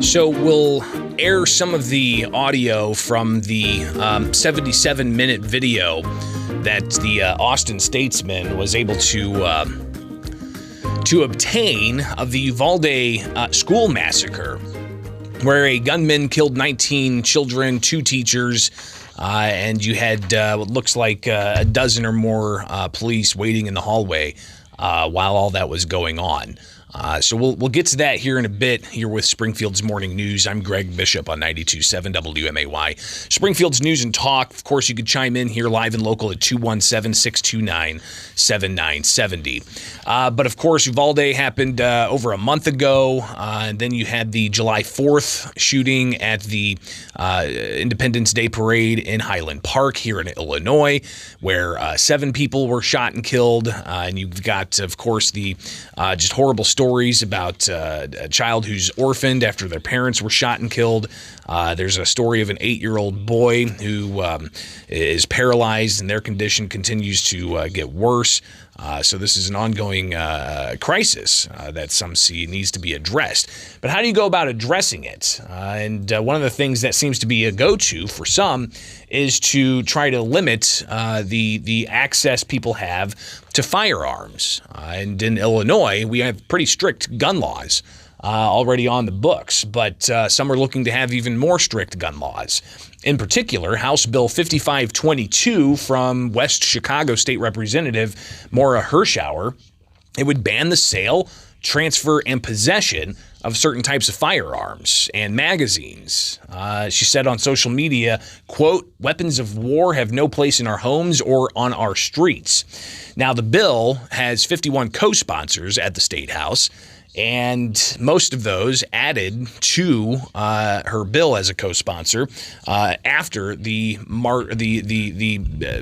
So we'll air some of the audio from the 77-minute video that the Austin Statesman was able to obtain of the Uvalde school massacre, where a gunman killed 19 children, 2 teachers, and you had what looks like a dozen or more police waiting in the hallway while all that was going on. So we'll get to that here in a bit here with Springfield's Morning News. I'm Greg Bishop on 92.7 WMAY. Springfield's News and Talk. Of course, you could chime in here live and local at 217-629-7970. But of course, Uvalde happened over a month ago. And then you had the July 4th shooting at the Independence Day Parade in Highland Park here in Illinois, where 7 people were shot and killed. And you've got, of course, the just horrible stories about a child who's orphaned after their parents were shot and killed. There's a story of an 8-year-old boy who is paralyzed, and their condition continues to get worse. So this is an ongoing crisis that some see needs to be addressed. But how do you go about addressing it? And one of the things that seems to be a go-to for some is to try to limit the access people have to firearms. And in Illinois, we have pretty strict gun laws already on the books, but some are looking to have even more strict gun laws. In particular, House Bill 5522 from West Chicago State Representative Maura Hirschauer, it would ban the sale, transfer, and possession of certain types of firearms and magazines. She said on social media, quote, "Weapons of war have no place in our homes or on our streets." Now, the bill has 51 co-sponsors at the State House, and most of those added to her bill as a co-sponsor after the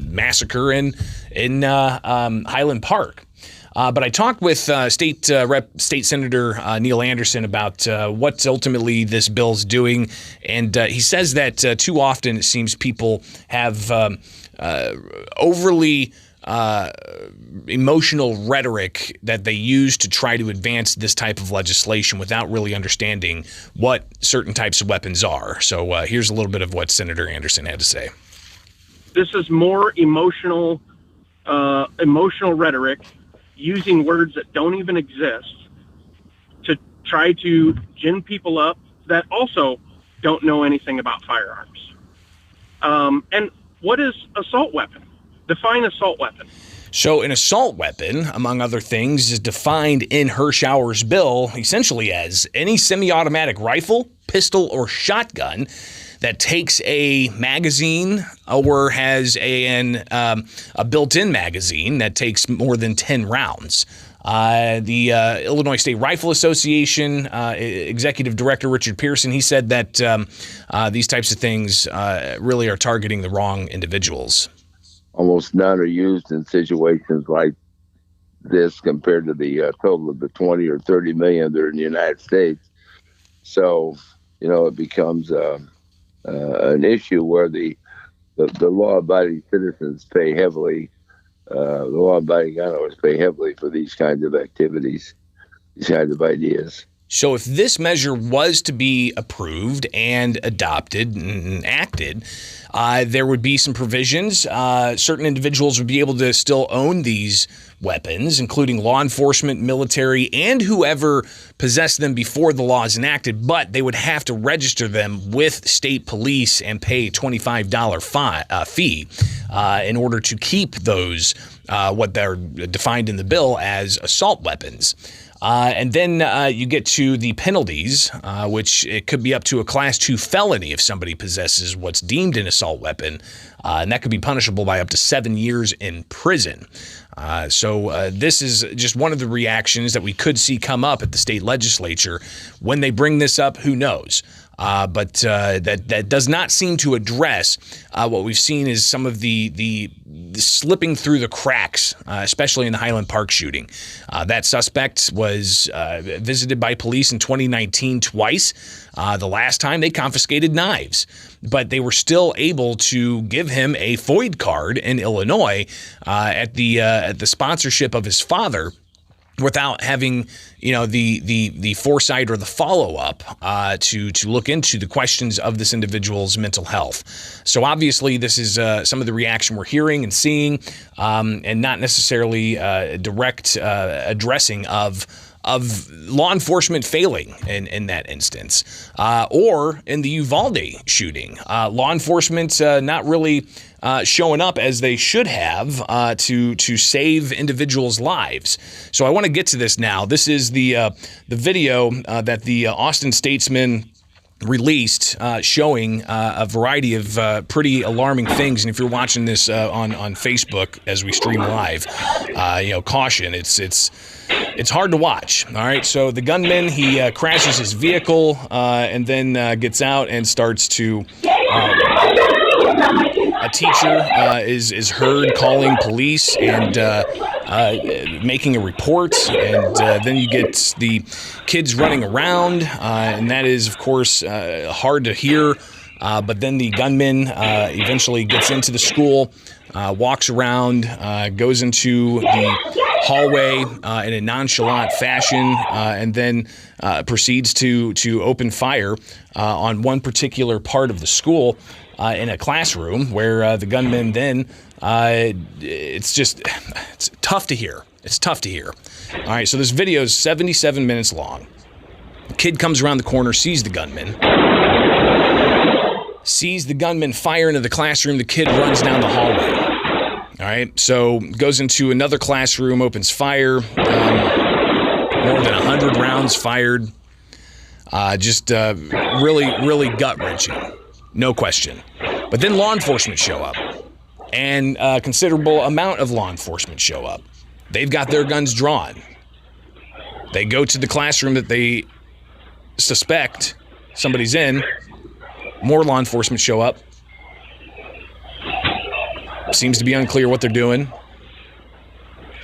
massacre in Highland Park. But I talked with State Senator Neil Anderson about what ultimately this bill's doing, and he says that too often it seems people have overly emotional rhetoric that they use to try to advance this type of legislation without really understanding what certain types of weapons are. So here's a little bit of what Senator Anderson had to say. This is more emotional rhetoric, using words that don't even exist to try to gin people up that also don't know anything about firearms. And what is assault weapon? Define assault weapon. So an assault weapon, among other things, is defined in Hirschauer's bill essentially as any semi-automatic rifle, pistol, or shotgun that takes a magazine or has a built-in magazine that takes more than 10 rounds. The Illinois State Rifle Association Executive Director Richard Pearson, he said that these types of things really are targeting the wrong individuals. Almost none are used in situations like this compared to the total of the 20 or 30 million that are in the United States. So, it becomes an issue where the law-abiding citizens pay heavily. The law-abiding gun owners pay heavily for these kinds of activities, these kinds of ideas. So if this measure was to be approved and adopted and enacted, there would be some provisions. Certain individuals would be able to still own these weapons, including law enforcement, military, and whoever possessed them before the law is enacted, but they would have to register them with state police and pay a $25 fee in order to keep those, what they're defined in the bill as assault weapons. And then you get to the penalties, which it could be up to a Class 2 felony if somebody possesses what's deemed an assault weapon, and that could be punishable by up to 7 years in prison. So this is just one of the reactions that we could see come up at the state legislature. When they bring this up, who knows? But that does not seem to address what we've seen is some of the slipping through the cracks, especially in the Highland Park shooting. That suspect was visited by police in 2019 twice. The last time they confiscated knives, but they were still able to give him a FOID card in Illinois at the sponsorship of his father. without having, the foresight or the follow-up to look into the questions of this individual's mental health. So obviously this is some of the reaction we're hearing and seeing, and not necessarily direct addressing of law enforcement failing in that instance, or in the Uvalde shooting, law enforcement not really showing up as they should have to save individuals' lives. So I want to get to this now. This is the video that the Austin Statesman released, showing a variety of pretty alarming things. And if you're watching this on Facebook as we stream live, caution. It's hard to watch. All right. So the gunman, he crashes his vehicle and then gets out and starts to. A teacher is heard calling police and making a report, and then you get the kids running around, and that is, of course, hard to hear. But then the gunman eventually gets into the school, walks around, goes into the hallway in a nonchalant fashion, and then proceeds to open fire on one particular part of the school. In a classroom where the gunman then, it's tough to hear. It's tough to hear. All right, so this video is 77 minutes long. The kid comes around the corner, sees the gunman fire into the classroom. The kid runs down the hallway. All right, so goes into another classroom, opens fire. More than 100 rounds fired. Really, really gut-wrenching. No question. But then law enforcement show up, and a considerable amount of law enforcement show up. They've got their guns drawn. They go to the classroom that they suspect somebody's in. More law enforcement show up. Seems to be unclear what they're doing.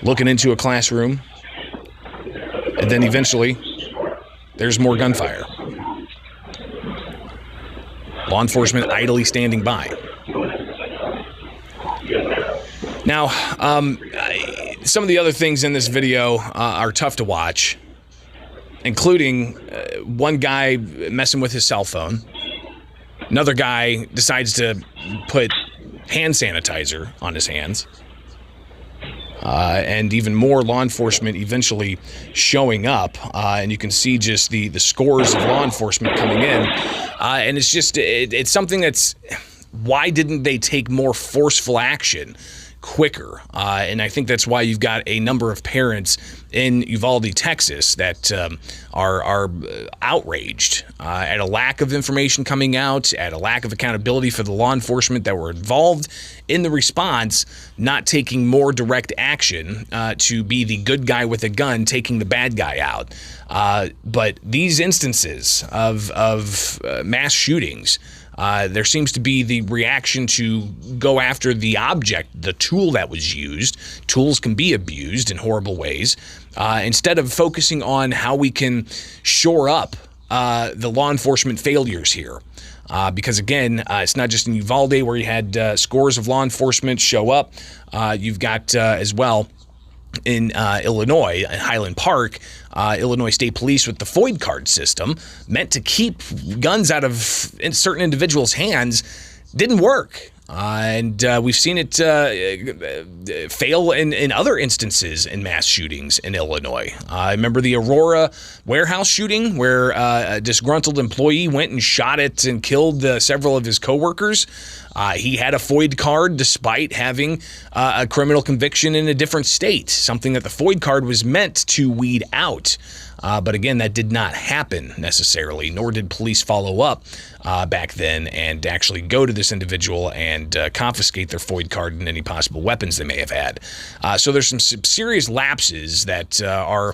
Looking into a classroom. And then eventually, there's more gunfire. Law enforcement idly standing by. Now, some of the other things in this video are tough to watch, including one guy messing with his cell phone. Another guy decides to put hand sanitizer on his hands. And even more law enforcement eventually showing up. And you can see just the scores of law enforcement coming in. And it's just, it's something that's, why didn't they take more forceful action quicker? And I think that's why you've got a number of parents in Uvalde, Texas that are outraged at a lack of information coming out, at a lack of accountability for the law enforcement that were involved in the response, not taking more direct action to be the good guy with a gun taking the bad guy out. But these instances of mass shootings, there seems to be the reaction to go after the object, the tool that was used. Tools can be abused in horrible ways. Instead of focusing on how we can shore up the law enforcement failures here. Because again, it's not just in Uvalde where you had scores of law enforcement show up. You've got as well in Illinois, at Highland Park, Illinois State Police with the FOID card system meant to keep guns out of certain individuals' hands didn't work. And we've seen it fail in other instances in mass shootings in Illinois. I remember the Aurora warehouse shooting where a disgruntled employee went and shot it and killed several of his coworkers. He had a FOID card despite having a criminal conviction in a different state, something that the FOID card was meant to weed out. But again, that did not happen necessarily, nor did police follow up back then and actually go to this individual and confiscate their FOID card and any possible weapons they may have had. So there's some serious lapses that are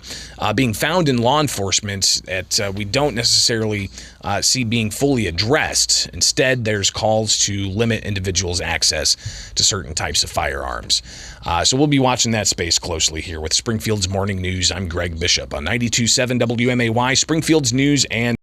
being found in law enforcement that we don't necessarily see being fully addressed. Instead, there's calls to limit individuals' access to certain types of firearms. So we'll be watching that space closely here with Springfield's Morning News. I'm Greg Bishop on 92.7 WMAY, Springfield's News and